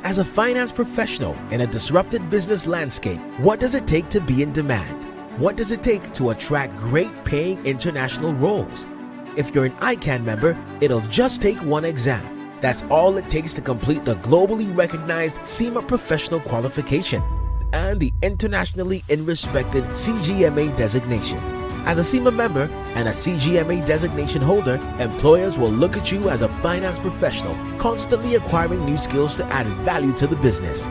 As a finance professional in a disrupted business landscape, what does it take to be in demand? What does it take to attract great paying international roles? If you're an ICAN member, it'll just take one exam. That's all it takes to complete the globally recognized SEMA professional qualification and the internationally respected CGMA designation. As a SEMA member and a CGMA designation holder, employers will look at you as a finance professional, constantly acquiring new skills to add value to the business.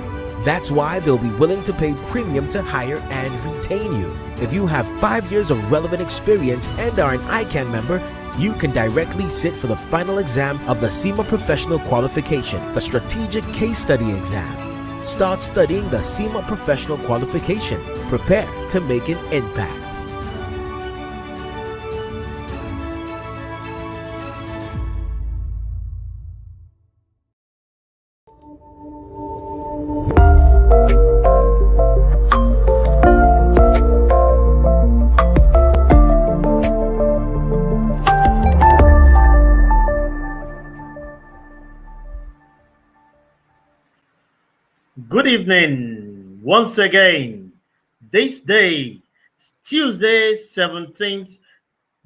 That's why they'll be willing to pay premium to hire and retain you. If you have 5 years of relevant experience and are an ICAN member, you can directly sit for the final exam of the SEMA Professional Qualification, the Strategic Case Study Exam. Start studying the SEMA Professional Qualification. Prepare to make an impact. Good evening once again. This day, Tuesday, 17th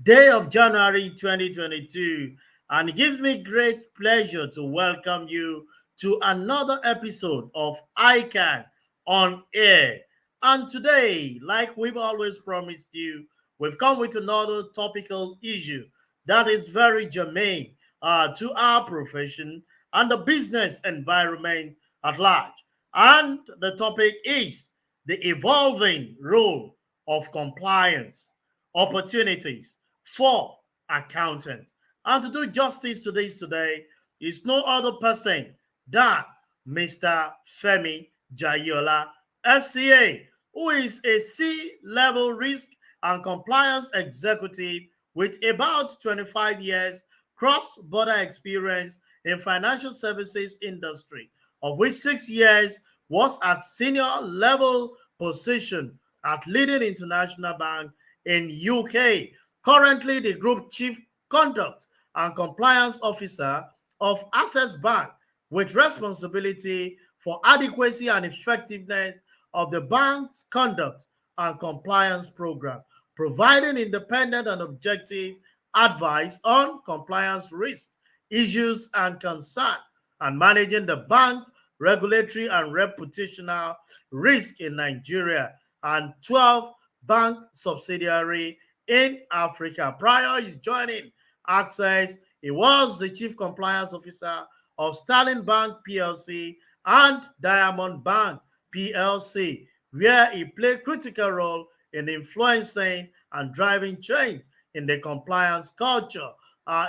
day of January 2022, and it gives me great pleasure to welcome you to another episode of ICAN on Air. And today, like we've always promised you, we've come with another topical issue that is very germane to our profession and the business environment at large. And the topic is the evolving role of compliance opportunities for accountants. And to do justice to this today is no other person than Mr. Femi Jaiyeola FCA, who is a C-level risk and compliance executive with about 25 years cross-border experience in financial services industry, of which 6 years was at senior level position at leading international bank in UK. Currently the group chief conduct and compliance officer of Access Bank, with responsibility for adequacy and effectiveness of the bank's conduct and compliance program, providing independent and objective advice on compliance risk, issues and concern, and managing the bank regulatory and reputational risk in Nigeria and 12 bank subsidiary in Africa. Prior his joining Access, he was the chief compliance officer of Sterling Bank PLC and Diamond Bank PLC, where he played critical role in influencing and driving change in the compliance culture.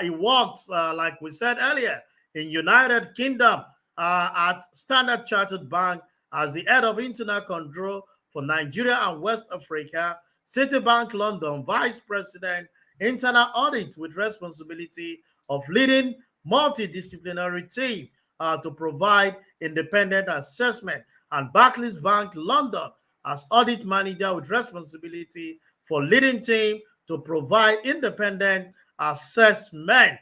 He worked, like we said earlier, in United Kingdom at Standard Chartered Bank as the head of internal control for Nigeria and West Africa, Citibank London vice president, internal audit with responsibility of leading multidisciplinary team to provide independent assessment, and Barclays Bank London as audit manager with responsibility for leading team to provide independent assessment.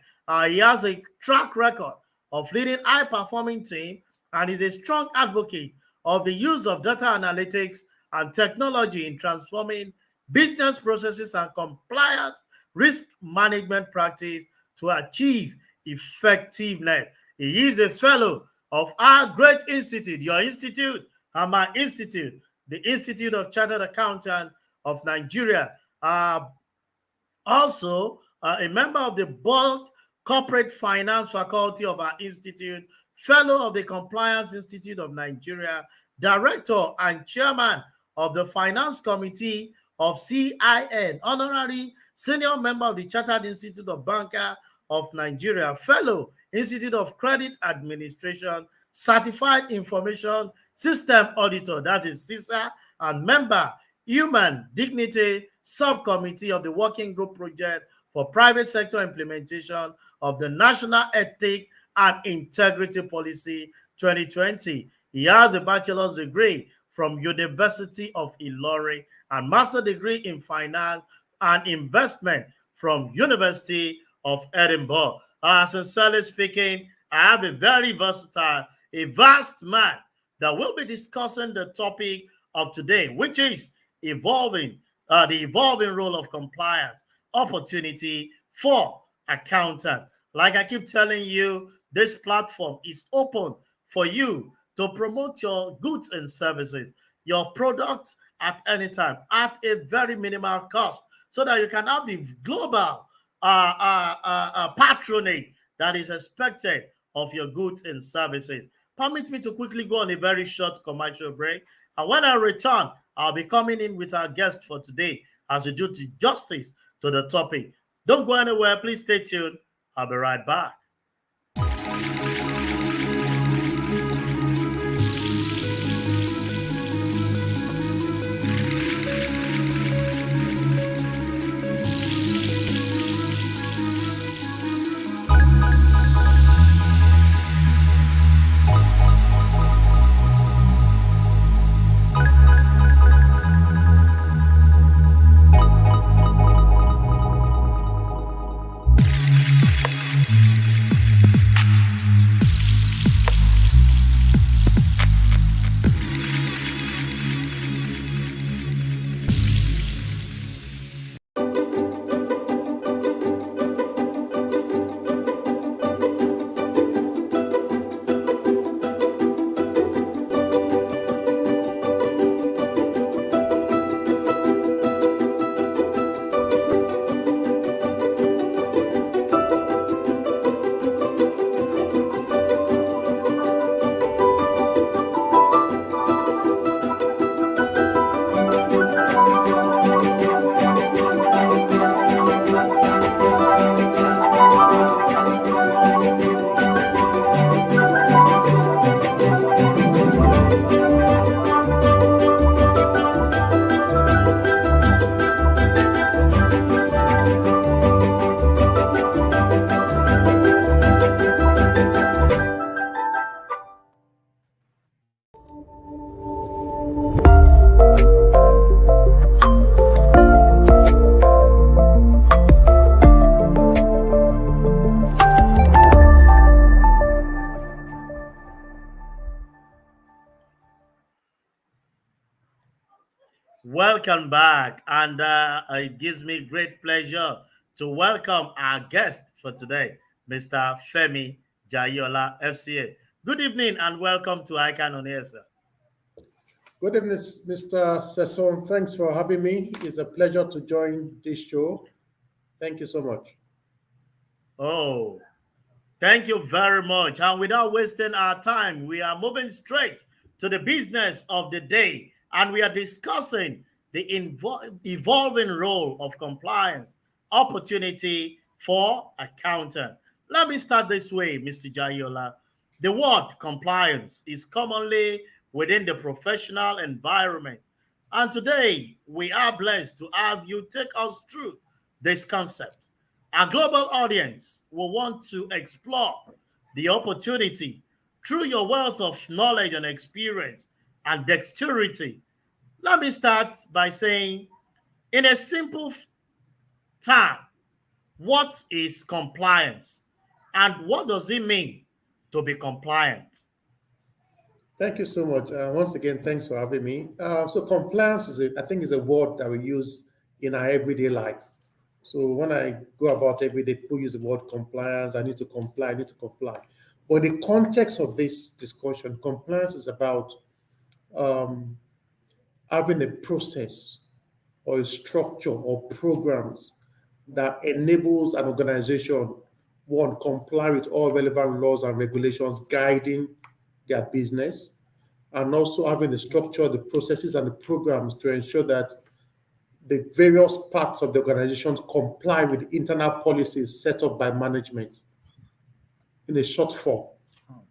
He has a track record of leading high-performing team and is a strong advocate of the use of data analytics and technology in transforming business processes and compliance risk management practice to achieve effectiveness. He is a fellow of our great institute, your institute and my institute, the Institute of Chartered Accountants of Nigeria. Also, a member of the board Corporate Finance Faculty of our institute, fellow of the Compliance Institute of Nigeria, director and chairman of the Finance Committee of CIN, honorary senior member of the Chartered Institute of Banker of Nigeria, fellow Institute of Credit Administration, certified information system auditor, that is CISA, and member Human Dignity Subcommittee of the Working Group Project for Private Sector Implementation of the National Ethic and Integrity Policy 2020. He has a bachelor's degree from University of Ilorin and master degree in finance and investment from University of Edinburgh. Sincerely speaking, I have a very versatile, a vast man that will be discussing the topic of today, which is the evolving role of compliance, opportunity for accountant. Like I keep telling you, this platform is open for you to promote your goods and services, your products at any time at a very minimal cost, so that you can have the global patronage that is expected of your goods and services. Permit me to quickly go on a very short commercial break. And when I return, I'll be coming in with our guest for today as we do justice to the topic. Don't go anywhere. Please stay tuned. I'll be right back. Welcome back, and it gives me great pleasure to welcome our guest for today, Mr. Femi Jaiyeola FCA. Good evening and welcome to ICAN on AIR, sir. Good evening, Mr. Sesson. Thanks for having me. It's a pleasure to join this show. Thank you so much. Oh, thank you very much. And without wasting our time, we are moving straight to the business of the day, and we are discussing the evolving role of compliance, opportunity for accountant. Let me start this way, Mr. Jaiyeola. The word compliance is commonly within the professional environment, and today we are blessed to have you take us through this concept. Our global audience will want to explore the opportunity through your wealth of knowledge and experience and dexterity. Let me start by saying, in a simple term, what is compliance and what does it mean to be compliant? Thank you so much. Once again, thanks for having me. So compliance I think, is a word that we use in our everyday life. So when I go about every day, people use the word compliance. I need to comply. I need to comply. But the context of this discussion, compliance is about having a process or a structure or programs that enables an organization, one, comply with all relevant laws and regulations guiding their business, and also having the structure, the processes, and the programs to ensure that the various parts of the organizations comply with internal policies set up by management in a short form.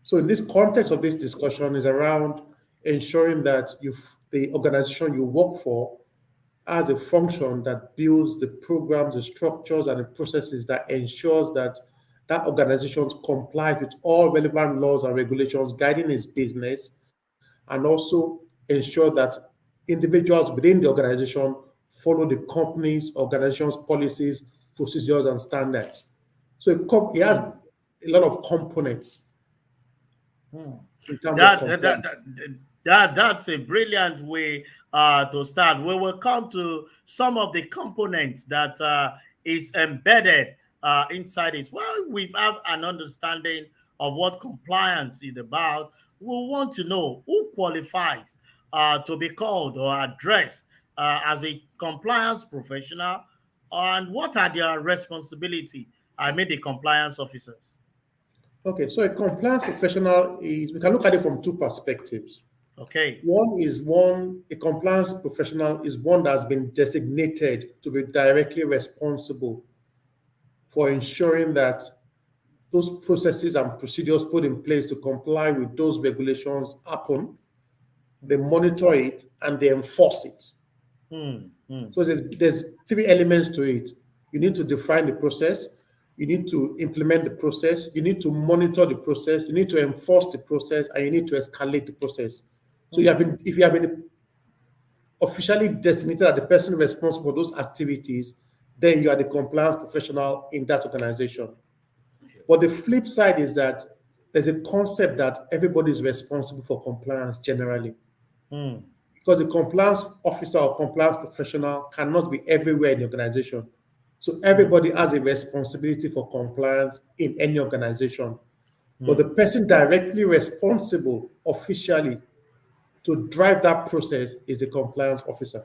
So in this context of this discussion is around ensuring that the organization you work for has a function that builds the programs, the structures, and the processes that ensures that that organization complies with all relevant laws and regulations guiding its business, and also ensure that individuals within the organization follow the company's organization's policies, procedures, and standards. So it has a lot of components in terms of That, that, compliance. that's a brilliant way to start. We will come to some of the components that is embedded inside it. Well, we have an understanding of what compliance is about. We want to know who qualifies to be called or addressed as a compliance professional, and what are their responsibility. I mean, the compliance officers. Okay, so a compliance professional is, we can look at it from two perspectives. Okay. A compliance professional is one that has been designated to be directly responsible for ensuring that those processes and procedures put in place to comply with those regulations happen, they monitor it, and they enforce it. So there's three elements to it. You need to define the process, you need to implement the process, you need to monitor the process, you need to enforce the process, and you need to escalate the process. So if you have been officially designated as the person responsible for those activities, then you are the compliance professional in that organization. But the flip side is that there's a concept that everybody is responsible for compliance generally. Because the compliance officer or compliance professional cannot be everywhere in the organization. So everybody has a responsibility for compliance in any organization. But the person directly responsible officially to drive that process is the compliance officer.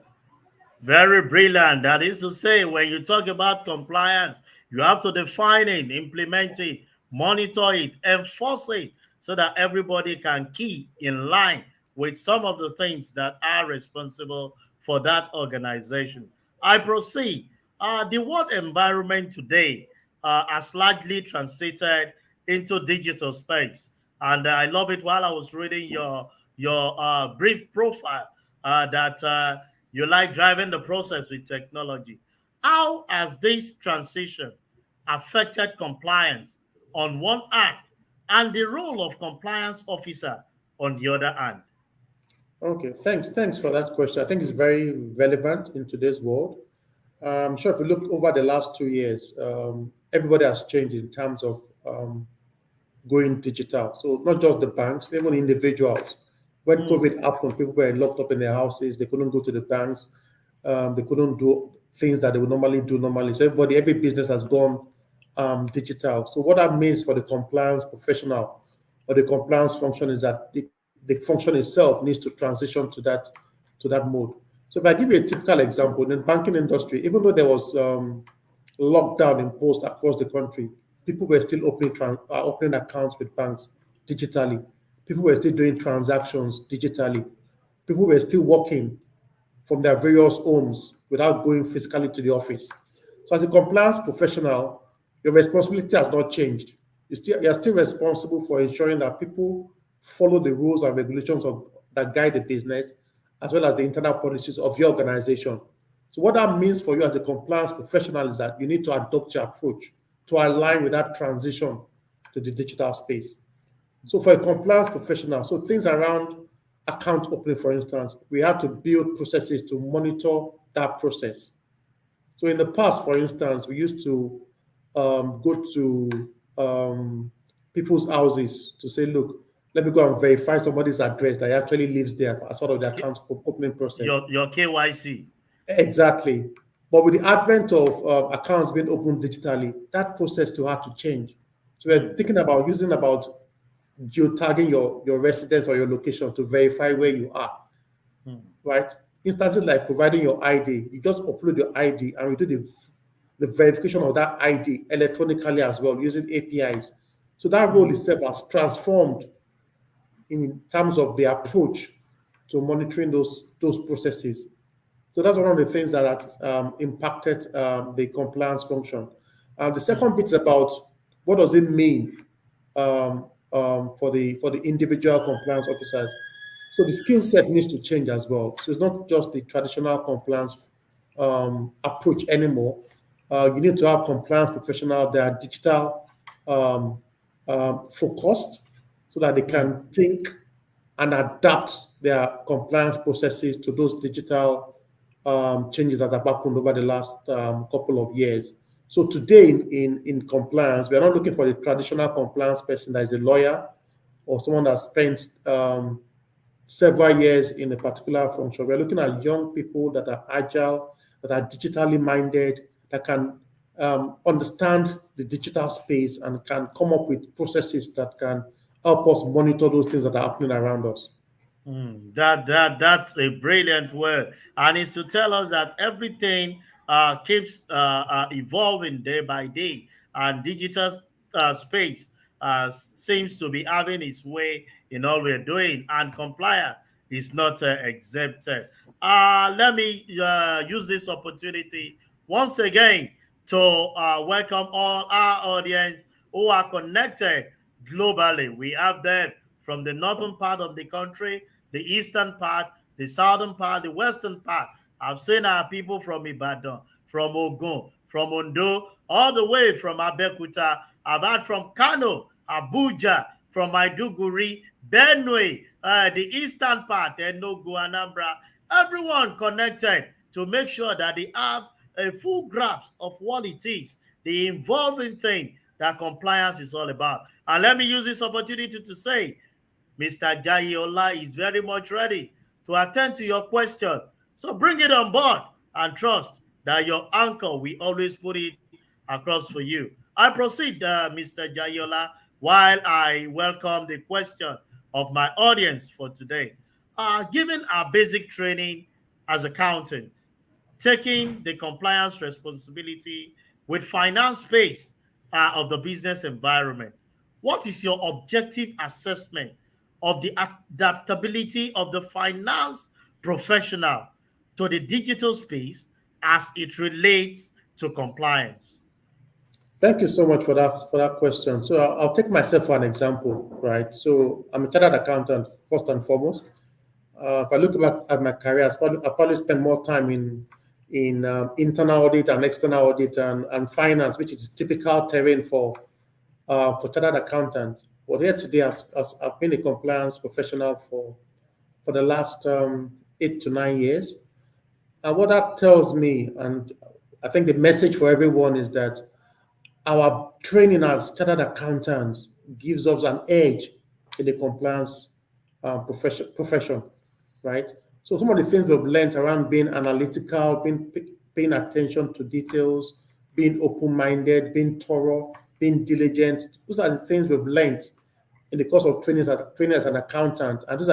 Very brilliant. That is to say, when you talk about compliance, you have to define it, implement it, monitor it, enforce it, so that everybody can keep in line with some of the things that are responsible for that organization. I proceed. The word environment today has largely transited into digital space, and I love it. While I was reading your brief profile, that you like driving the process with technology. How has this transition affected compliance on one hand and the role of compliance officer on the other hand? Okay, thanks for that question. I think it's very relevant in today's world. I'm sure if you look over the last 2 years, everybody has changed in terms of going digital. So not just the banks, even individuals. When COVID happened, people were locked up in their houses. They couldn't go to the banks. They couldn't do things that they would normally do normally. So every business has gone digital. So what that means for the compliance professional or the compliance function is that the function itself needs to transition to that mode. So if I give you a typical example, in the banking industry, even though there was lockdown imposed across the country, people were still opening accounts with banks digitally. People were still doing transactions digitally. People were still working from their various homes without going physically to the office. So as a compliance professional, your responsibility has not changed. You are still responsible for ensuring that people follow the rules and regulations that guide the business, as well as the internal policies of your organization. So what that means for you as a compliance professional is that you need to adopt your approach to align with that transition to the digital space. So for a compliance professional, so things around account opening, for instance, we had to build processes to monitor that process. So in the past, for instance, we used to go to people's houses to say, look, let me go and verify somebody's address that actually lives there as part of the account opening process. Your KYC. Exactly. But with the advent of accounts being opened digitally, that process too had to change. So we're thinking about using geotagging your residence or your location to verify where you are, right? Instances like providing your ID, you just upload your ID and we do the verification of that ID electronically as well using APIs. So that role itself has transformed in terms of the approach to monitoring those processes. So that's one of the things that impacted the compliance function. The second bit is about what does it mean for the individual compliance officers. So the skill set needs to change as well. So it's not just the traditional compliance approach anymore. You need to have compliance professionals that are digital focused, so that they can think and adapt their compliance processes to those digital changes that have happened over the last couple of years. So today in compliance, we are not looking for the traditional compliance person that is a lawyer or someone that spent several years in a particular function. We're looking at young people that are agile, that are digitally minded, that can understand the digital space and can come up with processes that can help us monitor those things that are happening around us. That's a brilliant word, and it's to tell us that everything keeps evolving day by day, and digital space seems to be having its way in all we're doing, and compliance is not exempted. Let me use this opportunity once again to welcome all our audience who are connected globally. We have them from the northern part of the country, the eastern part, the southern part, the western part. I've seen our people from Ibadan, from Ogun, from Ondo, all the way from Abeokuta. I've had from Kano, Abuja, from Maiduguri, Benue, the eastern part, Enugu, Anambra. Everyone connected to make sure that they have a full grasp of what it is, the involving thing that compliance is all about. And let me use this opportunity to say, Mr. Jaiyeola is very much ready to attend to your question. So bring it on board and trust that your anchor will always put it across for you. I proceed, Mr. Jaiyeola, while I welcome the question of my audience for today. Given our basic training as accountants, taking the compliance responsibility with finance space of the business environment, what is your objective assessment of the adaptability of the finance professional to the digital space as it relates to compliance? Thank you so much for that question. So I'll take myself for an example, right? So I'm a chartered accountant first and foremost. If I look back at my career, I probably spent more time in internal audit and external audit and finance, which is typical terrain for chartered accountants. But here today, I've been a compliance professional for the last 8 to 9 years. And what that tells me, and I think the message for everyone, is that our training as chartered accountants gives us an edge in the compliance profession, right? So some of the things we've learned around being analytical, paying attention to details, being open-minded, being thorough, being diligent, those are the things we've learned in the course of training as an accountant. And those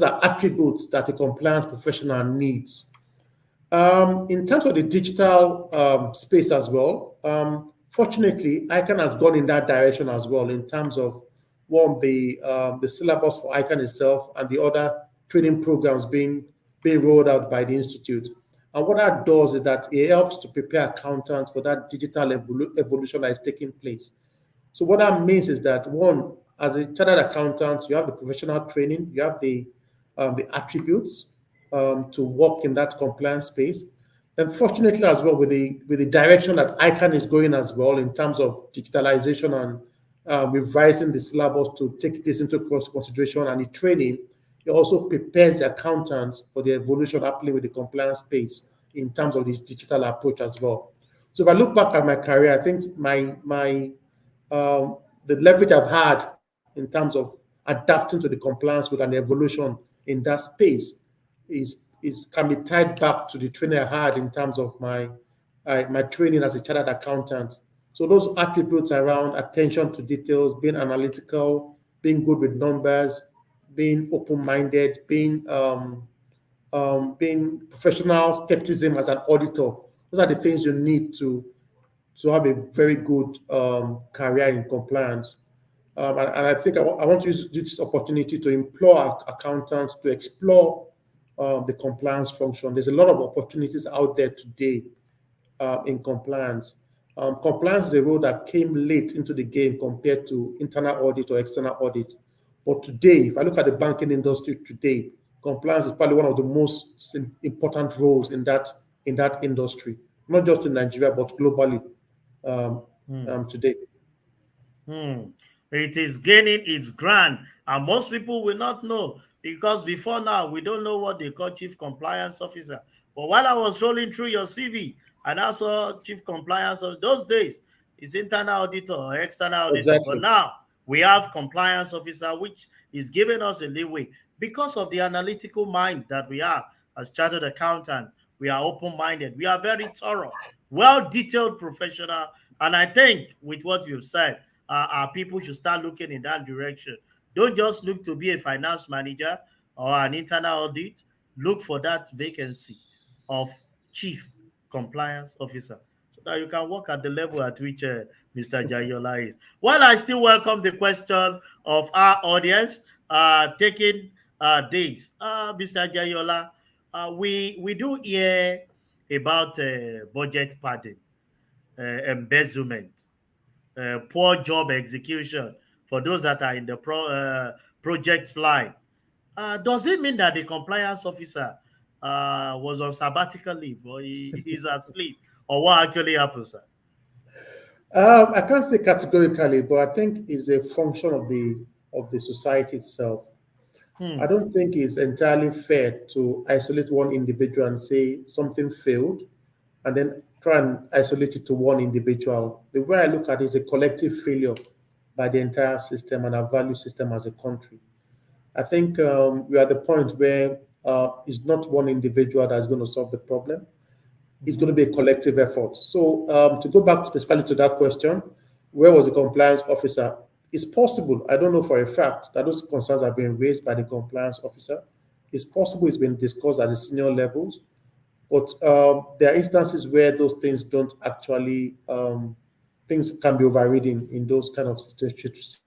are attributes that a compliance professional needs. In terms of the digital space as well, fortunately, ICAN has gone in that direction as well in terms of one, the syllabus for ICAN itself and the other training programs being rolled out by the Institute. And what that does is that it helps to prepare accountants for that digital evolution that is taking place. So what that means is that, one, as a chartered accountant, you have the professional training, you have the attributes to work in that compliance space. And fortunately as well, with the direction that ICAN is going as well in terms of digitalization and revising the syllabus to take this into consideration, and the training, it also prepares the accountants for the evolution happening with the compliance space in terms of this digital approach as well. So if I look back at my career, I think the leverage I've had in terms of adapting to the compliance with an evolution in that space can be tied back to the training I had in terms of my training as a chartered accountant. So those attributes around attention to details, being analytical, being good with numbers, being open-minded, being professional, skepticism as an auditor, those are the things you need to have a very good career in compliance. And I think I want to use this opportunity to implore our accountants to explore the compliance function. There's a lot of opportunities out there today in compliance. Compliance is a role that came late into the game compared to internal audit or external audit. But today, if I look at the banking industry today, compliance is probably one of the most important roles in that industry, not just in Nigeria but globally today. It is gaining its ground, and most people will not know because before now we don't know what they call chief compliance officer. But while I was rolling through your CV, and I saw chief compliance of those days is internal auditor or external auditor. But Exactly. now we have compliance officer, which is giving us a leeway because of the analytical mind that we have as chartered accountant. We are open-minded. We are very thorough, well-detailed professional. And I think with what you've said, our people should start looking in that direction. Don't just look to be a finance manager or an internal audit. Look for that vacancy of chief compliance officer so that you can work at the level at which Mr. Jaiyeola is. While I still welcome the question of our audience taking this, Mr. Jaiyeola, we do hear about budget padding, embezzlement, poor job execution for those that are in the project line. Does it mean that the compliance officer was on sabbatical leave or he is asleep? Or what actually happened, sir? I can't say categorically, but I think it's a function of the society itself. I don't think it's entirely fair to isolate one individual and say something failed and then try and isolate it to one individual. The way I look at it is a collective failure by the entire system and our value system as a country. I think we're at the point where it's not one individual that's going to solve the problem. It's going to be a collective effort. So to go back specifically to that question, where was the compliance officer? It's possible, I don't know for a fact, that those concerns are being raised by the compliance officer. It's possible it's been discussed at the senior levels, but there are instances where those things don't actually, things can be overridden in those kind of situations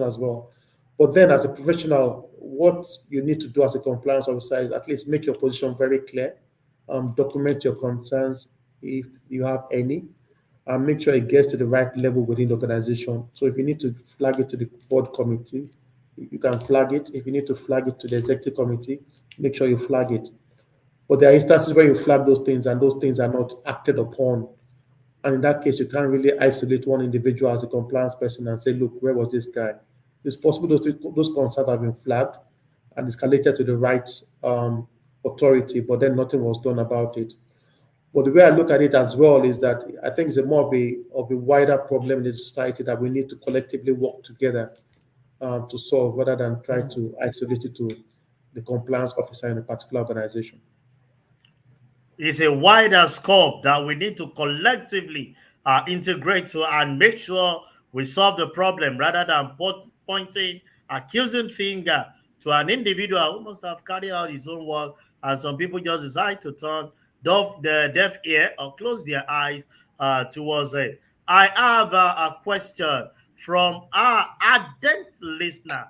as well. But then, as a professional, what you need to do as a compliance officer is at least make your position very clear, document your concerns if you have any, and make sure it gets to the right level within the organization. So if you need to flag it to the board committee, you can flag it. If you need to flag it to the executive committee, make sure you flag it. But there are instances where you flag those things and those things are not acted upon. And in that case, you can't really isolate one individual as a compliance person and say, look, where was this guy? It's possible those concerns have been flagged and escalated to the right authority, but then nothing was done about it. But the way I look at it as well is that I think it's a more of a wider problem in the society that we need to collectively work together to solve rather than try to isolate it to the compliance officer in a particular organization. It's a wider scope that we need to collectively integrate to and make sure we solve the problem rather than pointing accusing finger to an individual who must have carried out his own work, and some people just decide to turn the deaf ear or close their eyes towards it. I have a question from our ardent listener.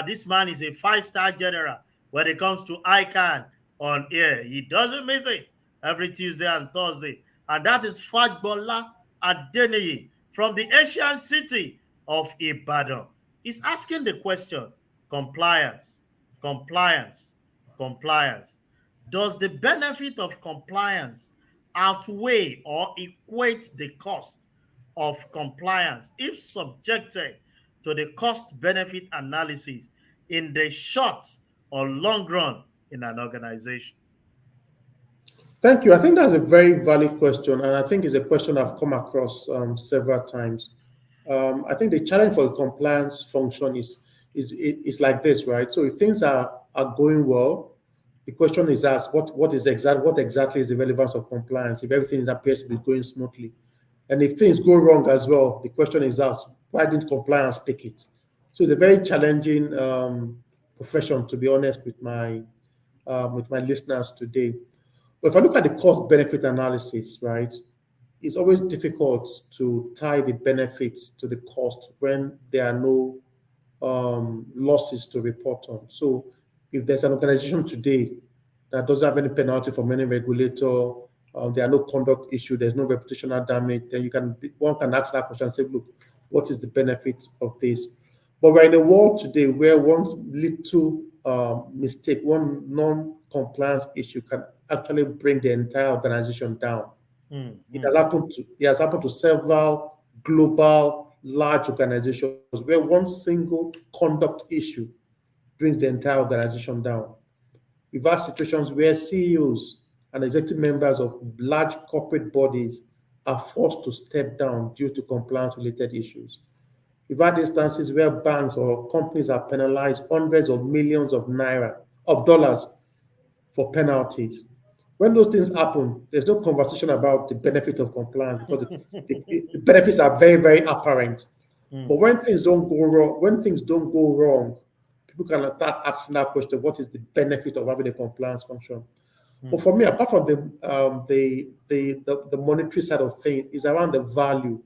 This man is a five-star general when it comes to ICAN on air. He doesn't miss it every Tuesday and Thursday. And that is Fagbola Adeniyi from the Asian city of Ibadan. He's asking the question, compliance, compliance, compliance. Does the benefit of compliance outweigh or equate the cost of compliance if subjected to the cost-benefit analysis in the short or long run in an organization? Thank you. I think that's a very valid question, and I think it's a question I've come across several times. I think the challenge for the compliance function is like this, right? So if things are going well, the question is asked, what exactly is the relevance of compliance if everything appears to be going smoothly? And if things go wrong as well, the question is asked, why didn't compliance pick it? So it's a very challenging profession, to be honest, with my listeners today. But if I look at the cost benefit analysis, right, it's always difficult to tie the benefits to the cost when there are no losses to report on. So if there's an organization today that doesn't have any penalty from any regulator, there are no conduct issue, there's no reputational damage, then one can ask that question and say, look, what is the benefit of this? But we're in a world today where one little mistake, one non-compliance issue can actually bring the entire organization down. It has happened to several global large organizations where one single conduct issue brings the entire organization down. We've had situations where CEOs and executive members of large corporate bodies are forced to step down due to compliance-related issues. We've had instances where banks or companies are penalized hundreds of millions of dollars for penalties. When those things happen, there's no conversation about the benefit of compliance because the benefits are very, very apparent. But when things don't go wrong, people can start asking that question: what is the benefit of having a compliance function? But for me, apart from the monetary side of things, is around the value,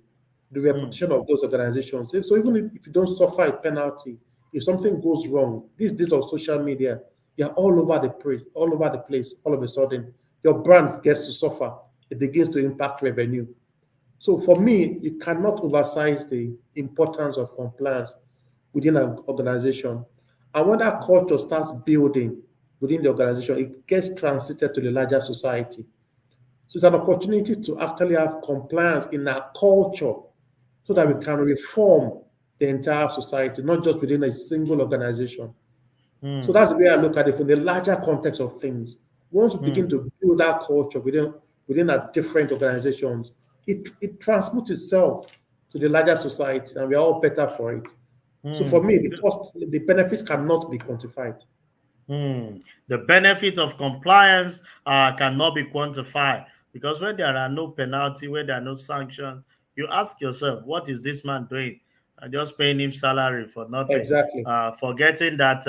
the reputation of those organizations. So even if you don't suffer a penalty, if something goes wrong, these days of social media, you're all over the place, all of a sudden, your brand gets to suffer. It begins to impact revenue. So for me, you cannot oversize the importance of compliance within an organization. And when that culture starts building within the organization, it gets transited to the larger society. So it's an opportunity to actually have compliance in our culture so that we can reform the entire society, not just within a single organization. So that's the way I look at it from the larger context of things. Once we begin to build that culture within our different organizations, it transmutes itself to the larger society, and we are all better for it. So for me, the benefits cannot be quantified. The benefit of compliance cannot be quantified because when there are no penalty, when there are no sanctions, you ask yourself, what is this man doing? Just paying him salary for nothing. Exactly. Forgetting that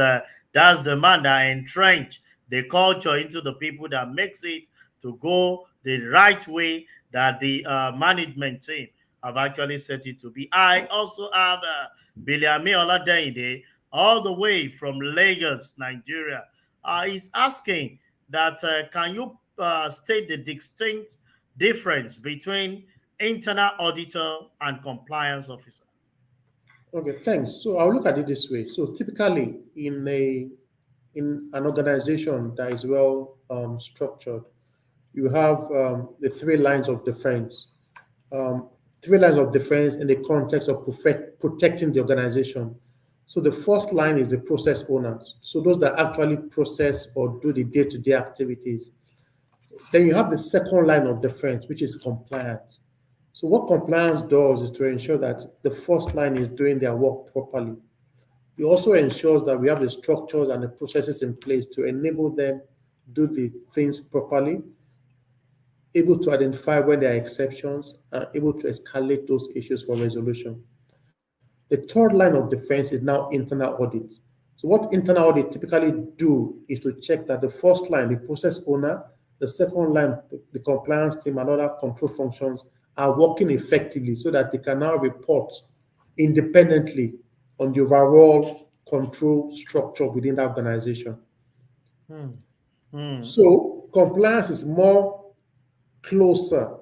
that's the man that entrench the culture into the people that makes it to go the right way that the management team have actually set it to be. I also have Femi Jaiyeola all the way from Lagos, Nigeria. He's asking that can you state the distinct difference between internal auditor and compliance officer? Okay, thanks. So I'll look at it this way. So typically in an organization that is well structured, you have the three lines of defense. Three lines of defense in the context of protecting the organization. So the first line is the process owners. So those that actually process or do the day-to-day activities. Then you have the second line of defense, which is compliance. So what compliance does is to ensure that the first line is doing their work properly. It also ensures that we have the structures and the processes in place to enable them do the things properly, able to identify when there are exceptions, and able to escalate those issues for resolution. The third line of defense is now internal audit. So what internal audit typically do is to check that the first line, the process owner, the second line, the compliance team and other control functions are working effectively so that they can now report independently on the overall control structure within the organization. So compliance is more closer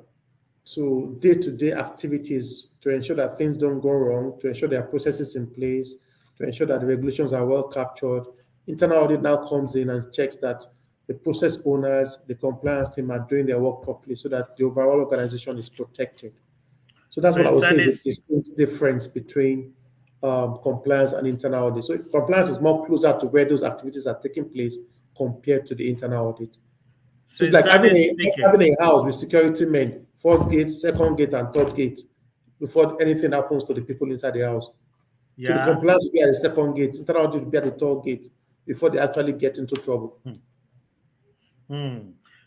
to day-to-day activities to ensure that things don't go wrong, to ensure there are processes in place, to ensure that the regulations are well captured. Internal audit now comes in and checks that the process owners, the compliance team are doing their work properly so that the overall organization is protected. So that's what I would say is the distinct difference between compliance and internal audit. So compliance is more closer to where those activities are taking place compared to the internal audit. So it's like having a house with security men, first gate, second gate, and third gate before anything happens to the people inside the house. Yeah. So the compliance will be at the second gate, internal audit will be at the third gate before they actually get into trouble.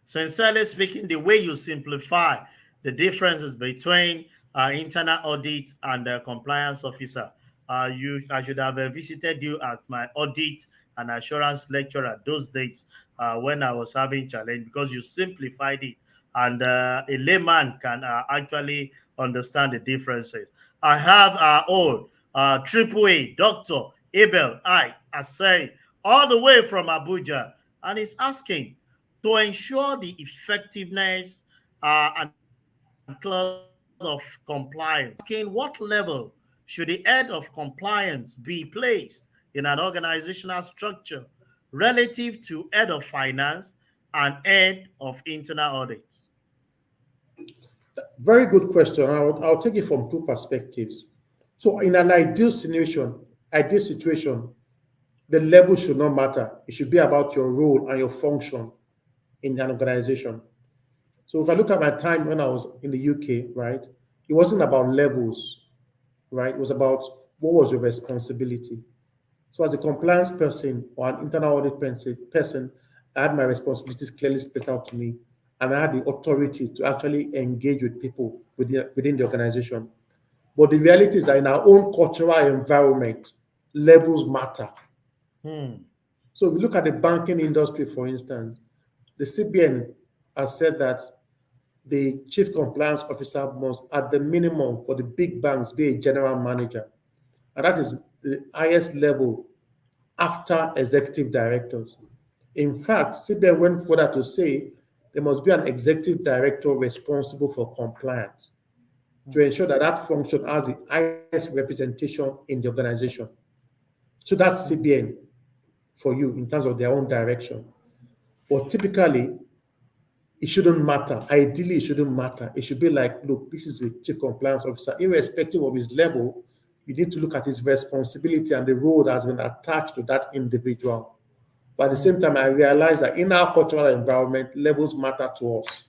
Sincerely speaking, the way you simplify the differences between internal audit and compliance officer, I should have visited you as my audit and assurance lecturer those days when I was having challenge, because you simplified it and a layman can actually understand the differences. I have our own AAA Dr. Abel I say, all the way from Abuja, and is asking to ensure the effectiveness and cloud of compliance. Asking what level should the head of compliance be placed in an organizational structure relative to head of finance and head of internal audit? Very good question. I'll take it from two perspectives. So, in an ideal situation, the level should not matter. It should be about your role and your function in an organization. So, if I look at my time when I was in the UK, right, it wasn't about levels, right? It was about what was your responsibility. So, as a compliance person or an internal audit person, I had my responsibilities clearly spelled out to me, and I had the authority to actually engage with people within the organization. But the reality is that in our own cultural environment, levels matter. Hmm. So if you look at the banking industry, for instance, the CBN has said that the chief compliance officer must, at the minimum for the big banks, be a general manager. And that is the highest level after executive directors. In fact, CBN went further to say there must be an executive director responsible for compliance to ensure that that function has the highest representation in the organization. So that's CBN for you in terms of their own direction. But typically, it shouldn't matter. Ideally, it shouldn't matter. It should be like, look, this is a chief compliance officer. Irrespective of his level, you need to look at his responsibility and the role that has been attached to that individual. But at the same time, I realize that in our cultural environment, levels matter to us.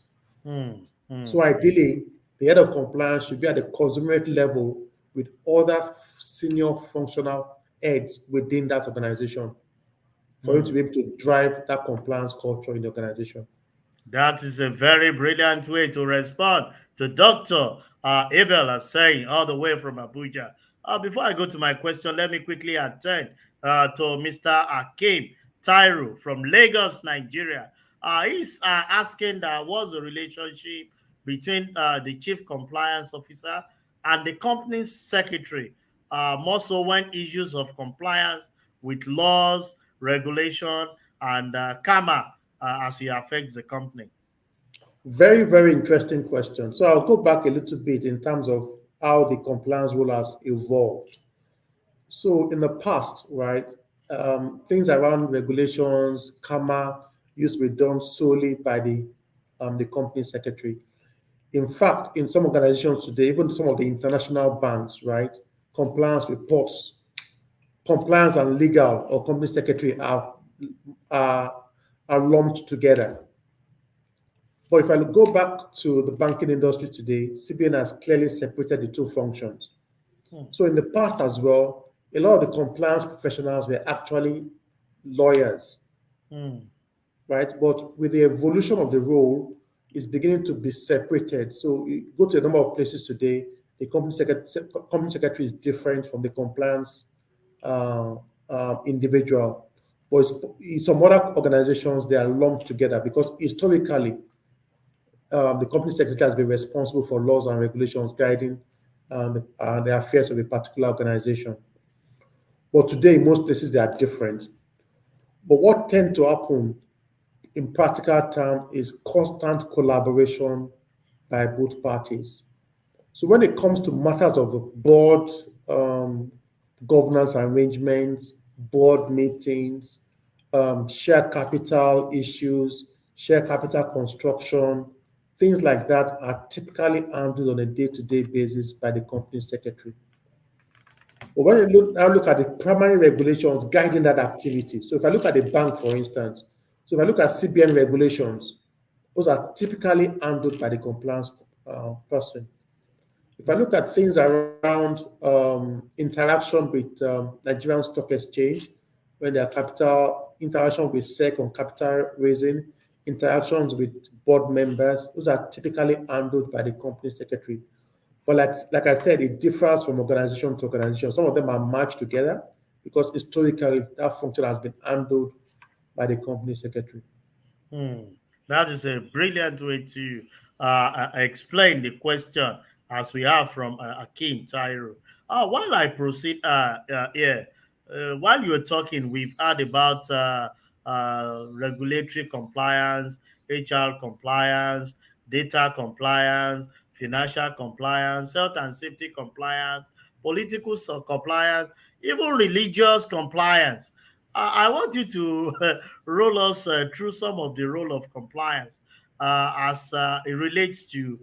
Hmm. So Hmm. ideally, the head of compliance should be at the consummate level with other senior functional heads within that organization for him to Hmm. be able to drive that compliance culture in the organization. That is a very brilliant way to respond to Dr. Abel as saying all the way from Abuja. Before I go to my question, let me quickly attend to Mr. Akim Tairu from Lagos, Nigeria. He's asking what's the relationship between the chief compliance officer and the company's secretary, more so when issues of compliance with laws, regulation, and karma as it affects the company. Very, very interesting question. So I'll go back a little bit in terms of how the compliance rule has evolved. So in the past, right, things around regulations, CAMA used to be done solely by the company secretary. In fact, in some organizations today, even some of the international banks, right, compliance reports, compliance and legal or company secretary are, are lumped together. But if I go back to the banking industry today, CBN has clearly separated the two functions. Hmm. So in the past as well, a lot of the compliance professionals were actually lawyers, Hmm. right? But with the evolution of the role, it's beginning to be separated. So you go to a number of places today, the company secretary is different from the compliance uh, individual. But in some other organizations, they are lumped together because historically, the company secretary has been responsible for laws and regulations guiding the affairs of a particular organization. But today, in most places, they are different. But what tends to happen in practical terms is constant collaboration by both parties. So when it comes to matters of the board, governance arrangements, board meetings, share capital issues, share capital construction, things like that are typically handled on a day-to-day basis by the company secretary. But when you look at the primary regulations guiding that activity, so if I look at the bank, for instance, so if I look at CBN regulations, those are typically handled by the compliance person. If I look at things around interaction with Nigerian Stock Exchange, when there are capital interaction with SEC on capital raising, interactions with board members, those are typically handled by the company secretary. But like I said, it differs from organization to organization. Some of them are matched together because historically that function has been handled by the company secretary. Hmm. That is a brilliant way to explain the question as we have from Akim Tyro. While I proceed here, while you were talking, we've heard about regulatory compliance, HR compliance, data compliance, financial compliance, health and safety compliance, political compliance, even religious compliance. I want you to roll us through some of the role of compliance as it relates to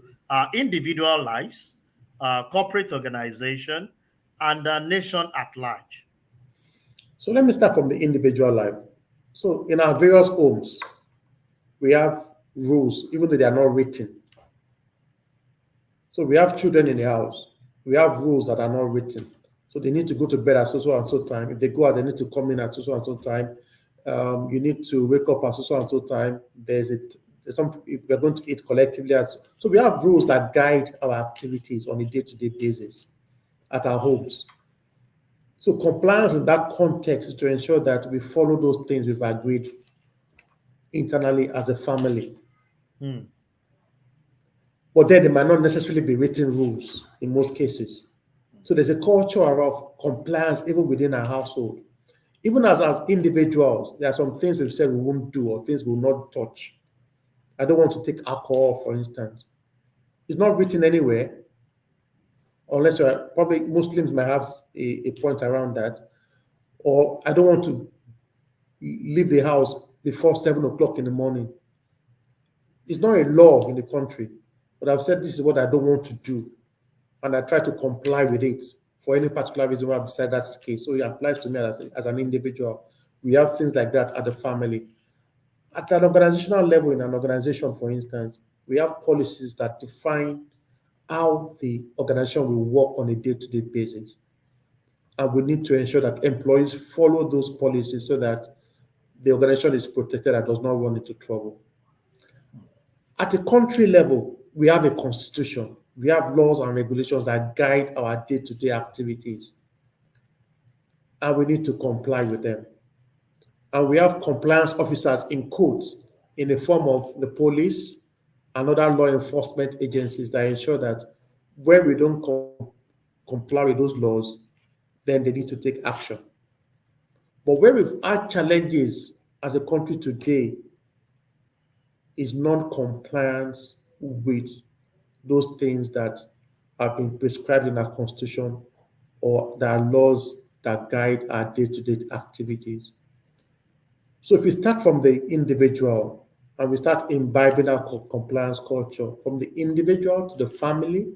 individual lives, corporate organization, and the nation at large. So let me start from the individual life. So in our various homes, we have rules, even though they are not written. So we have children in the house. We have rules that are not written. So they need to go to bed at so and so time. If they go out, they need to come in at so and so time. You need to wake up at so and so time. There's some we're going to eat collectively. So we have rules that guide our activities on a day-to-day basis at our homes. So compliance in that context is to ensure that we follow those things we've agreed internally as a family. Hmm. But then they might not necessarily be written rules in most cases. So there's a culture of compliance even within our household. Even as individuals, there are some things we've said we won't do or things we will not touch. I don't want to take alcohol, for instance. It's not written anywhere, unless you're probably Muslims might have a point around that. Or I don't want to leave the house before 7 o'clock in the morning. It's not a law in the country, but I've said this is what I don't want to do, and I try to comply with it for any particular reason why I decide that's the case. So it applies to me as an individual. We have things like that at the family. At an organizational level, in an organization, for instance, we have policies that define how the organization will work on a day-to-day basis. And we need to ensure that employees follow those policies so that the organization is protected and does not run into trouble. At a country level, we have a constitution. We have laws and regulations that guide our day-to-day activities, and we need to comply with them. And we have compliance officers in courts in the form of the police and other law enforcement agencies that ensure that when we don't comply with those laws, then they need to take action. But where we've had challenges as a country today is non-compliance with those things that have been prescribed in our constitution or there are laws that guide our day-to-day activities. So if we start from the individual and we start imbibing our compliance culture from the individual to the family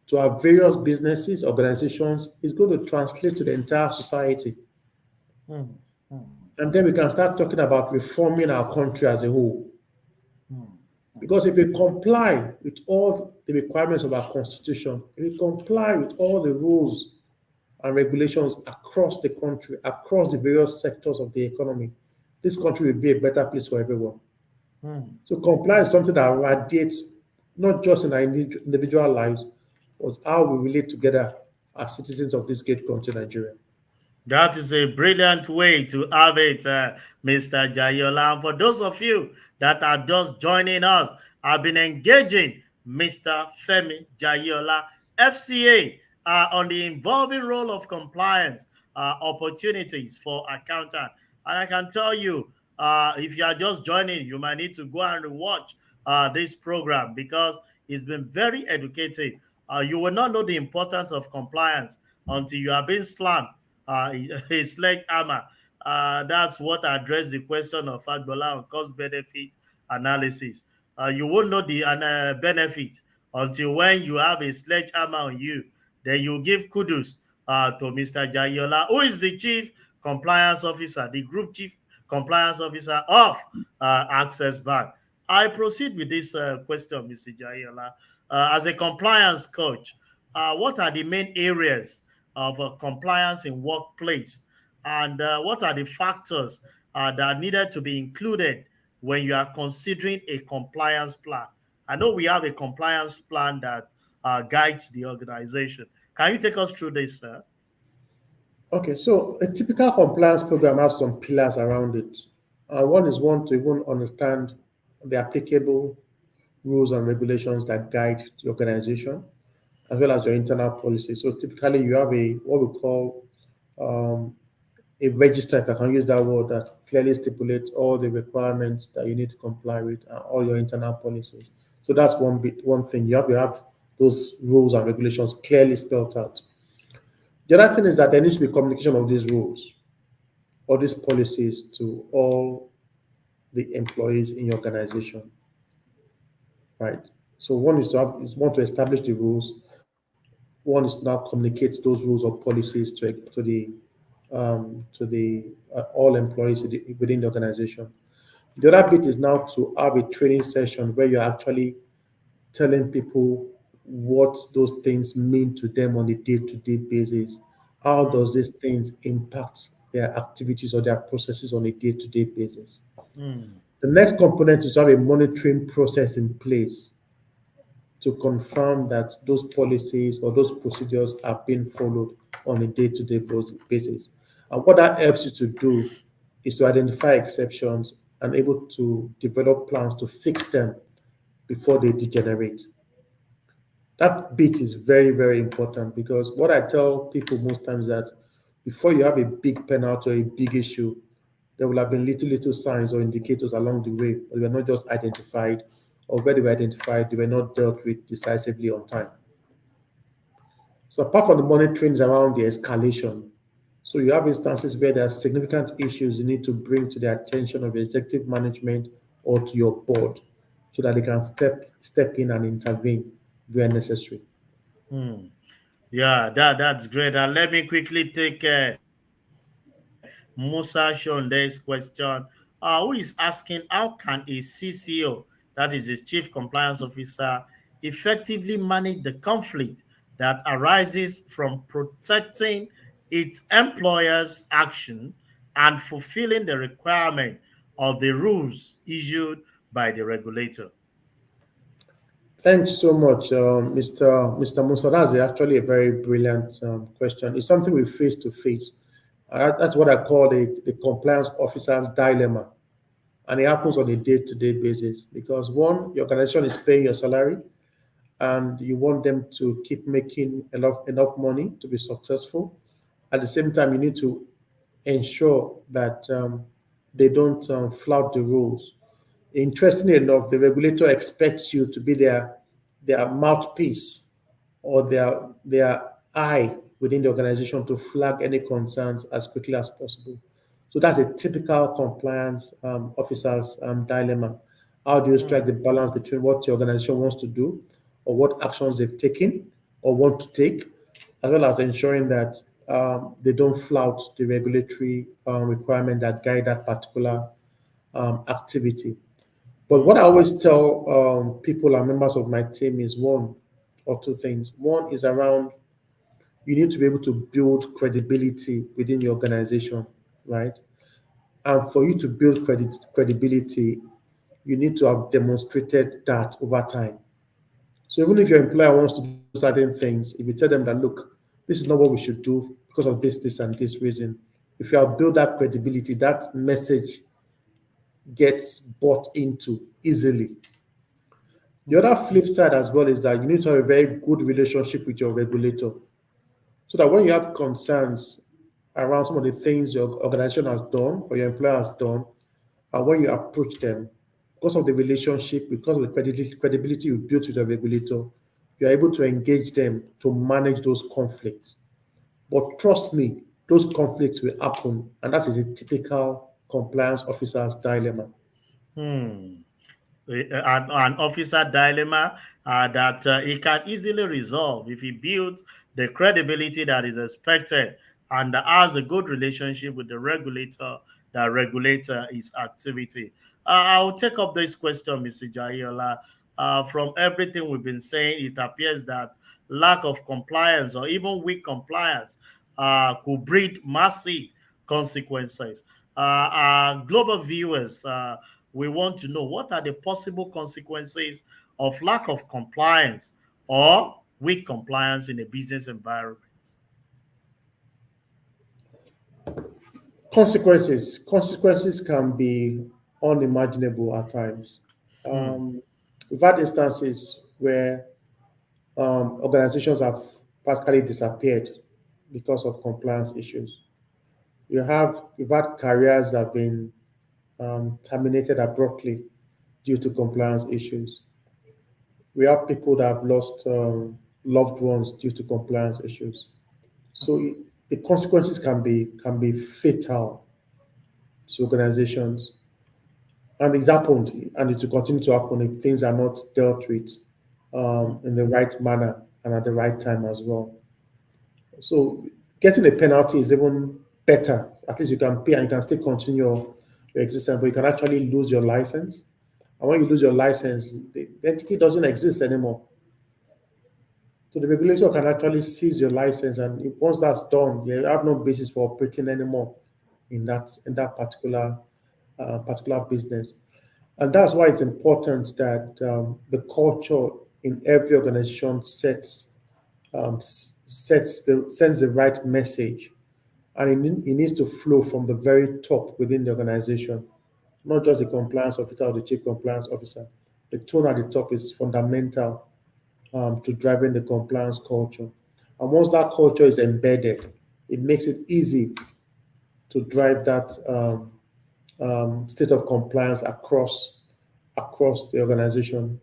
to our various businesses, organizations, it's going to translate to the entire society. Hmm. Hmm. And then we can start talking about reforming our country as a whole. Because if we comply with all the requirements of our constitution, if we comply with all the rules and regulations across the country, across the various sectors of the economy, this country will be a better place for everyone. So compliance is something that radiates not just in our individual lives, but how we relate together as citizens of this great country, Nigeria. That is a brilliant way to have it, Mr. Jaiyeola. And for those of you that are just joining us, I've been engaging Mr. Femi Jaiyeola FCA on the involving role of compliance opportunities for accountant. And I can tell you, if you are just joining, you might need to go and watch this program because it's been very educative. You will not know the importance of compliance until you are being slammed a sledgehammer. That's what addressed the question of Agbola on cost benefit analysis. You won't know the benefit until when you have a sledgehammer on you. Then you give kudos to Mr. Jaiyeola, who is the chief compliance officer, the group chief compliance officer of Access Bank. I proceed with this question, Mr. Jaiyeola. As a compliance coach, what are the main areas of compliance in workplace, and what are the factors that are needed to be included when you are considering a compliance plan? I know we have a compliance plan that guides the organization. Can you take us through this, sir? Okay, so a typical compliance program has some pillars around it. One is one to even understand the applicable rules and regulations that guide the organization, as well as your internal policy. So typically, you have a what we call a register, if I can use that word, that clearly stipulates all the requirements that you need to comply with and all your internal policies. So that's one thing. You have to have those rules and regulations clearly spelled out. The other thing is that there needs to be communication of these rules or these policies to all the employees in your organization, right? So one is to establish the rules. One is now communicate those rules or policies to the all employees within the organization. The other bit is now to have a training session where you're actually telling people what those things mean to them on a day-to-day basis. How mm, does these things impact their activities or their processes on a day-to-day basis? mm, The next component is to have a monitoring process in place to confirm that those policies or those procedures are being followed on a day-to-day basis. And what that helps you to do is to identify exceptions and able to develop plans to fix them before they degenerate. That bit is very, very important because what I tell people most times that before you have a big penalty or a big issue, there will have been little signs or indicators along the way, but they were not just identified, or where they were identified, they were not dealt with decisively on time. So apart from the monitoring around the escalation, so you have instances where there are significant issues you need to bring to the attention of executive management or to your board so that they can step in and intervene where necessary. mm. Yeah, that's great. And let me quickly take Musa Shonde's question, who is asking how can a CCO, that is the Chief Compliance Officer, effectively manage the conflict that arises from protecting its employers' action and fulfilling the requirement of the rules issued by the regulator. Thanks so much, Mr. Musa. That's actually a very brilliant question. It's something we face to face. That's what I call the compliance officer's dilemma. And it happens on a day-to-day basis because one, your organization is paying your salary and you want them to keep making enough money to be successful. At the same time, you need to ensure that they don't flout the rules. Interestingly enough, the regulator expects you to be their mouthpiece or their eye within the organization to flag any concerns as quickly as possible. So that's a typical compliance officer's dilemma. How do you strike the Hmm, balance between what your organization wants to do or what actions they've taken or want to take, as well as ensuring that they don't flout the regulatory requirement that guide that particular activity. But what I hmm, always tell people and members of my team is one or two things. One is around you need to be able to build credibility within your organization, right? And for you to build credibility, you need to have demonstrated that over time. So even if your employer wants to do certain things, if you tell them that, look, this is not what we should do because of this, and this reason, if you have built that credibility, that message gets bought into easily. The other flip side as well is that you need to have a very good relationship with your regulator so that when you have concerns around some of the things your organization has done or your employer has done, and when you approach them, because of the relationship, because of the credibility you built with the regulator, you're able to engage them to manage those conflicts. But trust me, those conflicts will happen, and that is a typical compliance officer's dilemma. hmm. An officer dilemma that he can easily resolve if he builds the credibility that is expected and has a good relationship with the regulator that regulator his activity. I'll take up this question, Mr. Jayola. From everything we've been saying, it appears that lack of compliance or even weak compliance could breed massive consequences. Our global viewers, we want to know what are the possible consequences of lack of compliance or weak compliance in a business environment. Consequences can be unimaginable at times. Hmm, We've had instances where organizations have practically disappeared because of compliance issues. You've had careers that have been terminated abruptly due to compliance issues. We have people that have lost loved ones due to compliance issues. So the consequences can be fatal to organizations, and it's happened, and it will continue to happen if things are not dealt with in the right manner and at the right time as well. So getting a penalty is even better. At least you can pay and you can still continue your existence, but you can actually lose your license. And when you lose your license, the entity doesn't exist anymore. So the regulator can actually seize your license, and once that's done, you have no basis for operating anymore in that particular business. And that's why it's important that the culture in every organization sends the right message, and it needs to flow from the very top within the organization, not just the compliance officer or the chief compliance officer. The tone at the top is fundamental to driving the compliance culture. And once that culture is embedded, it makes it easy to drive that state of compliance across the organization.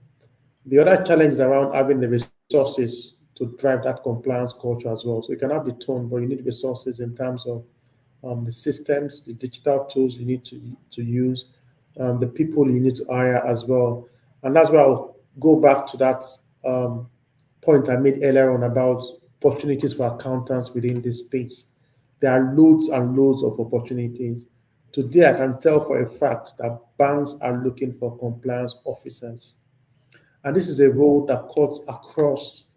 The other challenge is around having the resources to drive that compliance culture as well. So you can have the tone, but you need resources in terms of the systems, the digital tools you need to use, the people you need to hire as well. And that's where I'll go back to that point I made earlier on about opportunities for accountants within this space. There are loads and loads of opportunities. Today, I can tell for a fact that banks are looking for compliance officers. And this is a role that cuts across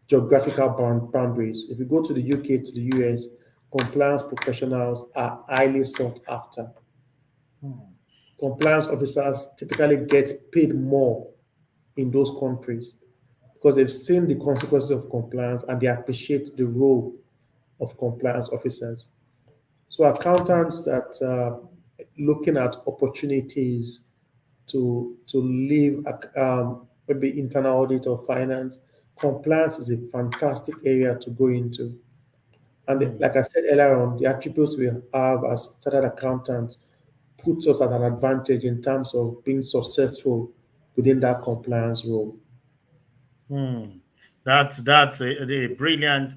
geographical boundaries. If you go to the UK, to the US, compliance professionals are highly sought after. Compliance officers typically get paid more in those countries because they've seen the consequences of compliance and they appreciate the role of compliance officers. So accountants that looking at opportunities to leave maybe internal audit or finance, compliance is a fantastic area to go into. And like I said earlier on, the attributes we have as chartered accountants puts us at an advantage in terms of being successful within that compliance role. Hmm. That's a brilliant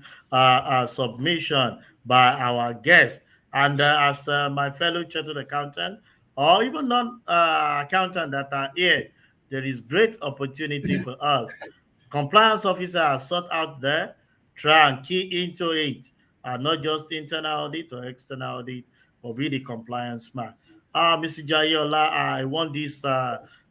submission by our guest. And as my fellow chartered accountant, or even non-accountant that are here, there is great opportunity for us. Compliance officers are sought out there. Try and key into it, not just internal audit or external audit, but be the compliance man. Mr. Jayeola, I want this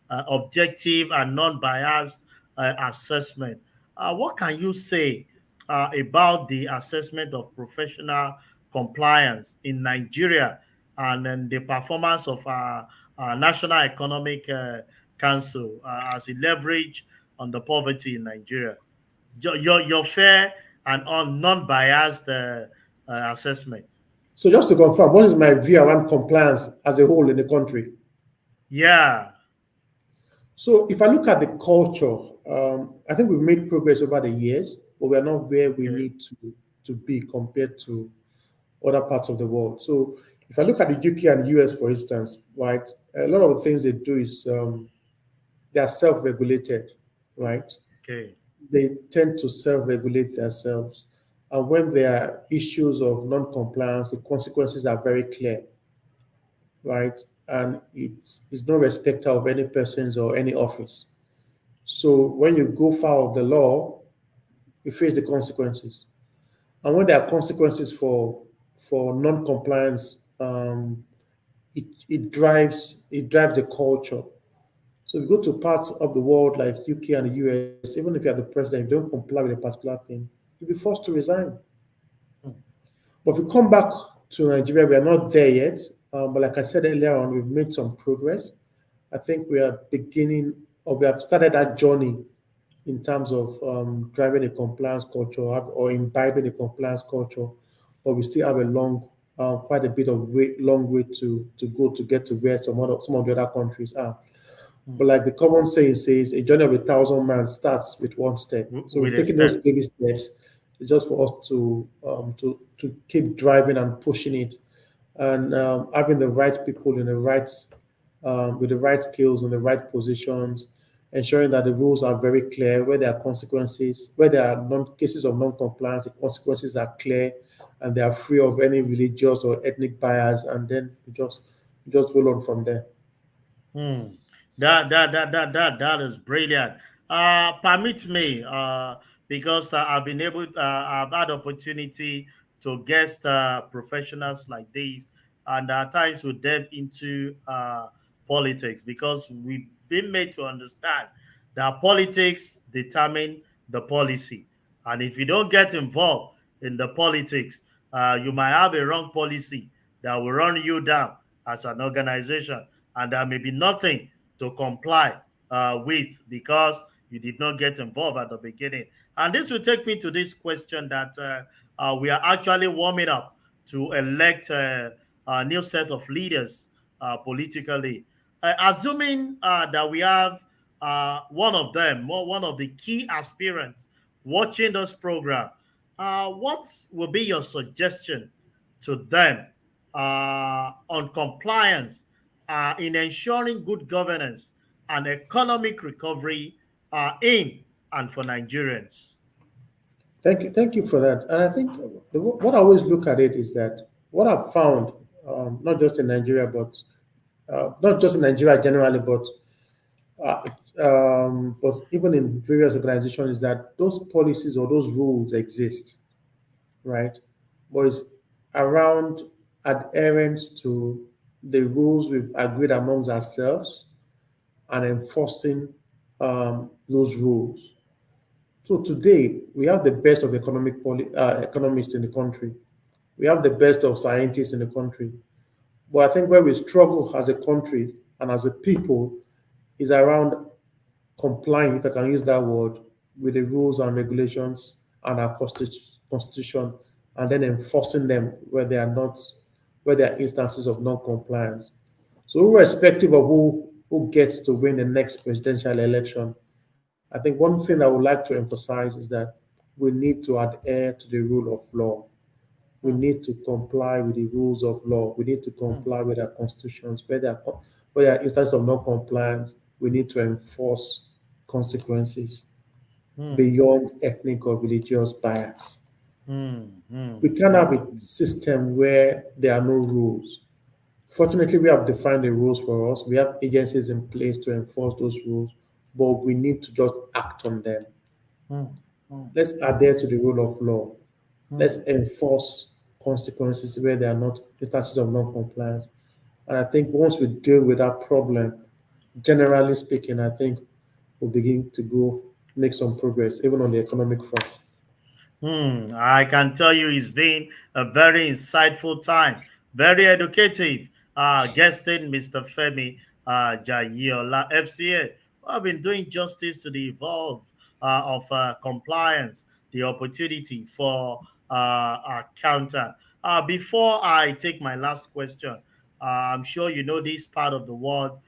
objective and non-biased assessment. What can you say about the assessment of professional compliance in Nigeria and then the performance of our National Economic Council as a leverage on the poverty in Nigeria? Your fair and non-biased assessment. So just to confirm, what is my view around compliance as a whole in the country? Yeah. So if I look at the culture, I think we've made progress over the years, but we're not where we Okay. need to be compared to other parts of the world. So if I look at the UK and US, for instance, right, a lot of the things they do is they are self-regulated, right? Okay. They tend to self-regulate themselves. And when there are issues of non-compliance, the consequences are very clear, right? And it's no respecter of any persons or any office. So when you go foul of the law, you face the consequences. And when there are consequences for non-compliance, it drives the culture. So if you go to parts of the world like UK and the US, even if you're the president, if you don't comply with a particular thing, you'll be forced to resign. But if we come back to Nigeria, we are not there yet. But like I said earlier on, we've made some progress. I think we are beginning, or we have started that journey in terms of driving a compliance culture or imbibing a compliance culture, but we still have quite a bit of long way to go to get to where some of the other countries are. But like the common saying says, a journey of 1,000 miles starts with one step. So With we've a taken those step. baby steps. It's just for us to keep driving and pushing it, and having the right people in the right with the right skills in the right positions, ensuring that the rules are very clear, where there are consequences, where there are cases of non-compliance, the consequences are clear, and they are free of any religious or ethnic bias, and then we just roll on from there. Hmm. That is brilliant. Permit me, because I've been able, I've had opportunity to guest professionals like this, and at times we delve into politics because we've been made to understand that politics determine the policy, and if you don't get involved in the politics, you might have a wrong policy that will run you down as an organization, and there may be nothing to comply with because you did not get involved at the beginning. And this will take me to this question that we are actually warming up to elect a new set of leaders politically. Assuming that we have one of them, or one of the key aspirants watching this program, what will be your suggestion to them on compliance in ensuring good governance and economic recovery in and for Nigerians? Thank you for that. And I think what I always look at it is that what I've found, not just in Nigeria, but not just in Nigeria generally, uh, but even in various organizations, is that those policies or those rules exist, right? But it's around adherence to the rules we've agreed amongst ourselves and enforcing those rules. So today we have the best of economists in the country. We have the best of scientists in the country. But I think where we struggle as a country and as a people is around complying, if I can use that word, with the rules and regulations and our constitution, and then enforcing them where there are instances of non-compliance. So, irrespective of who gets to win the next presidential election, I think one thing I would like to emphasize is that we need to adhere to the rule of law. We Hmm, need to comply with the rules of law. We need to comply with our constitutions. Where there are instances of non-compliance, we need to enforce consequences hmm, beyond ethnic or religious bias. hmm, hmm, We can't hmm, have a system where there are no rules. Fortunately, we have defined the rules for us. We have agencies in place to enforce those rules, but we need to just act on them. hmm, hmm, Let's adhere to the rule of law. hmm. Let's enforce consequences where there are not instances of non-compliance. And I think once we deal with that problem, generally speaking, I think we'll begin to go make some progress, even on the economic front. I can tell you it's been a very insightful time, very educative. Guesting Mr. Femi Jaiyeola FCA, who have been doing justice to the evolve of compliance, the opportunity for accountant. Before I take my last question, I'm sure you know this part of the world.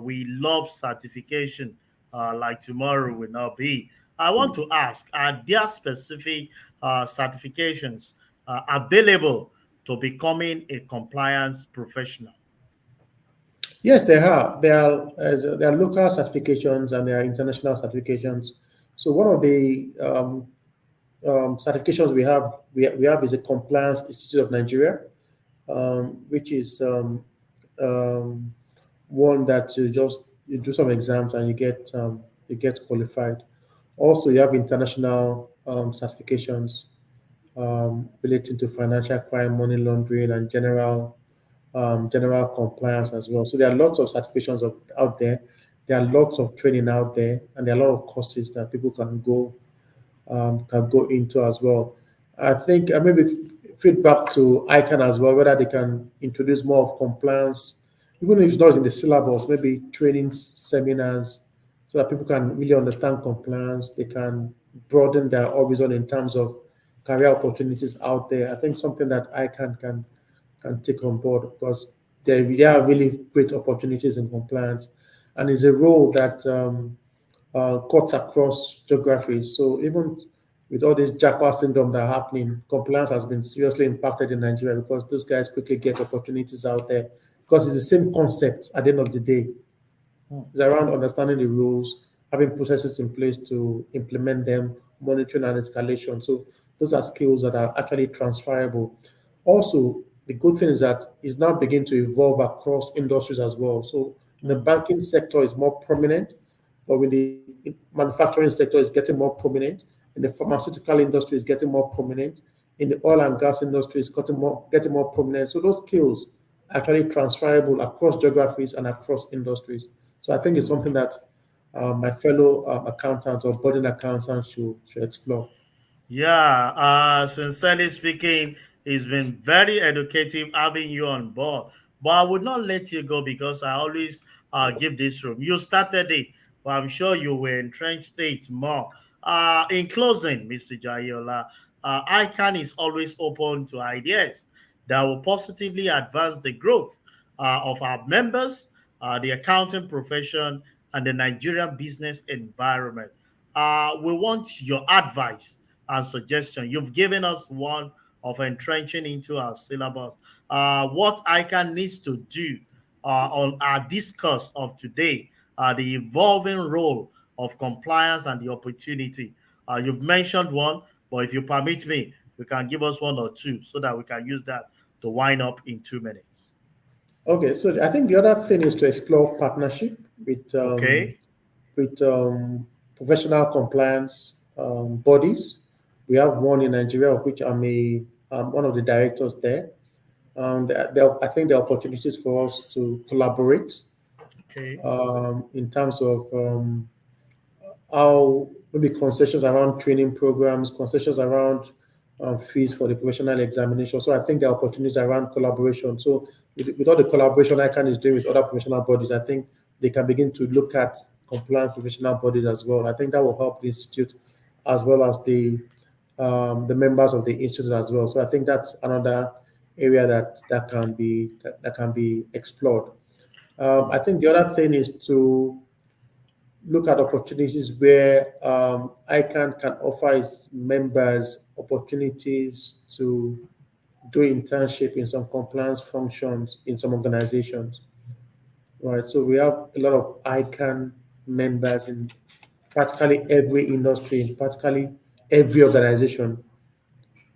We love certification, like tomorrow will not be. I want to ask, are there specific certifications available to becoming a compliance professional? Yes, there are local certifications and there are international certifications. So one of the certifications we have is a Compliance Institute of Nigeria, which is um, one that you do some exams and you get qualified. Also, you have international certifications relating to financial crime, money laundering, and general compliance as well. So there are lots of certifications out there. There are lots of training out there, and there are a lot of courses that people can go into as well. I think maybe feedback to ICAN as well, whether they can introduce more of compliance, even if it's not in the syllabus, maybe training seminars, so that people can really understand compliance. They can broaden their horizon in terms of career opportunities out there. I think something that ICAN can take on board because there are really great opportunities in compliance, and it's a role that cuts across geographies. So even with all this jackpot syndrome that are happening, compliance has been seriously impacted in Nigeria because those guys quickly get opportunities out there because it's the same concept at the end of the day. It's around understanding the rules, having processes in place to implement them, monitoring and escalation. So those are skills that are actually transferable. Also, the good thing is that it's now beginning to evolve across industries as well. So the banking sector is more prominent, but with the manufacturing sector is getting more prominent, in the pharmaceutical industry is getting more prominent, in the oil and gas industry is getting more prominent. So those skills are actually transferable across geographies and across industries. So I think it's something that my fellow accountants or budding accountants should explore. Yeah, sincerely speaking, it's been very educative having you on board. But I would not let you go because I always give this room. You started it, but I'm sure you will entrench it more. In closing, Mr. Jayeola, ICAN is always open to ideas that will positively advance the growth of our members, the accounting profession, and the Nigerian business environment. We want your advice and suggestion. You've given us one of entrenching into our syllabus. What ICAN needs to do on our discourse of today, the evolving role of compliance and the opportunity. You've mentioned one, but if you permit me, you can give us one or two so that we can use that to wind up in 2 minutes. Okay, so I think the other thing is to explore partnership with Okay. with professional compliance bodies. We have one in Nigeria, of which I'm one of the directors there. I think there are opportunities for us to collaborate Okay. in terms of how maybe concessions around training programs, concessions around fees for the professional examination. So I think there are opportunities around collaboration. So with all the collaboration ICANN is doing with other professional bodies, I think they can begin to look at compliant professional bodies as well. I think that will help the institute as well as the members of the institute as well. So I think that's another area that can be explored. I think the other thing is to look at opportunities where ICANN can offer its members opportunities to do internship in some compliance functions in some organizations, right? So we have a lot of ICANN members in practically every industry, in practically every organization.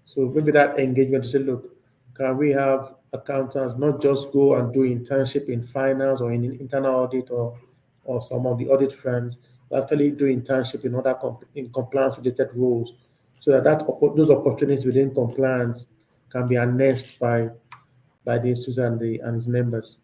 So maybe that engagement to say, look, can we have accountants not just go and do internship in finance or in internal audit or some of the audit firms, but actually do internship in other in compliance related roles, so those opportunities within compliance can be harnessed by the institute and its members.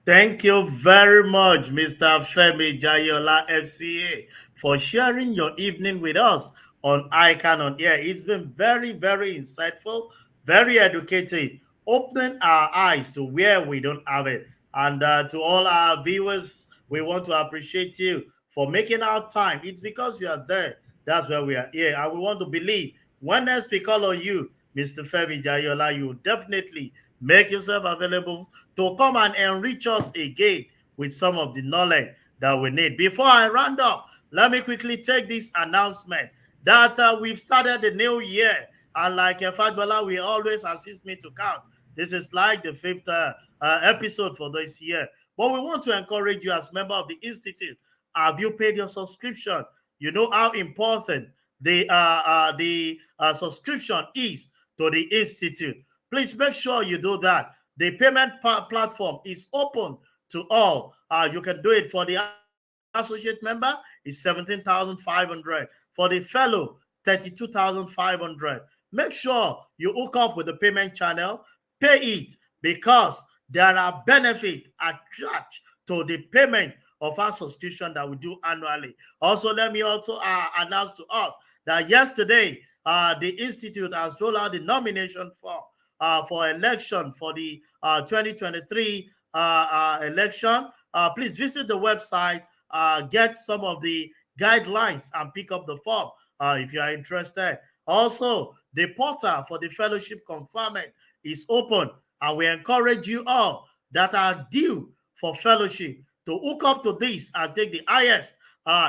Thank you very much, Mr. Femi Jaiyeola FCA, for sharing your evening with us on ICAN on Air. It's been very, very insightful, very educative, opening our eyes to where we don't have it. And to all our viewers, we want to appreciate you for making our time. It's because you are there. That's why we are here. And we want to believe when next we call on you, Mr. Femi Jaiyeola, you will definitely make yourself available to come and enrich us again with some of the knowledge that we need. Before I round up, let me quickly take this announcement that we've started the new year. And like Fadbala, we always assist me to count. This is like the fifth episode for this year. But we want to encourage you as member of the Institute. Have you paid your subscription? You know how important the subscription is to the Institute. Please make sure you do that. The payment platform is open to all. You can do it for the associate member, it's 17,500. For the fellow, 32,500. Make sure you hook up with the payment channel, pay it because there are benefits attached to the payment of our subscription that we do annually. Also, let me also announce to all that yesterday, the Institute has rolled out the nomination form for election for the 2023 election. Please visit the website, get some of the guidelines and pick up the form if you are interested. Also, the portal for the fellowship conferment is open, and we encourage you all that are due for fellowship to hook up to this and take the highest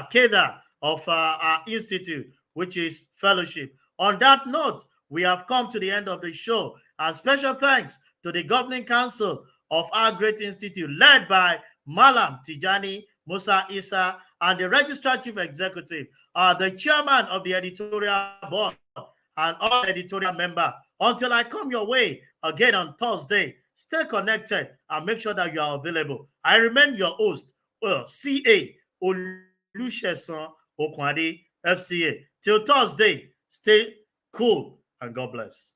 cadre of our institute. which is fellowship. On that note, we have come to the end of the show. And special thanks to the Governing Council of our great institute, led by Malam Tijani Musa Isa, and the Registrar Chief Executive, the Chairman of the Editorial Board, and all editorial member. Until I come your way again on Thursday, stay connected and make sure that you are available. I remain your host, CA Olusesan Okwade FCA. Till Thursday, stay cool and God bless.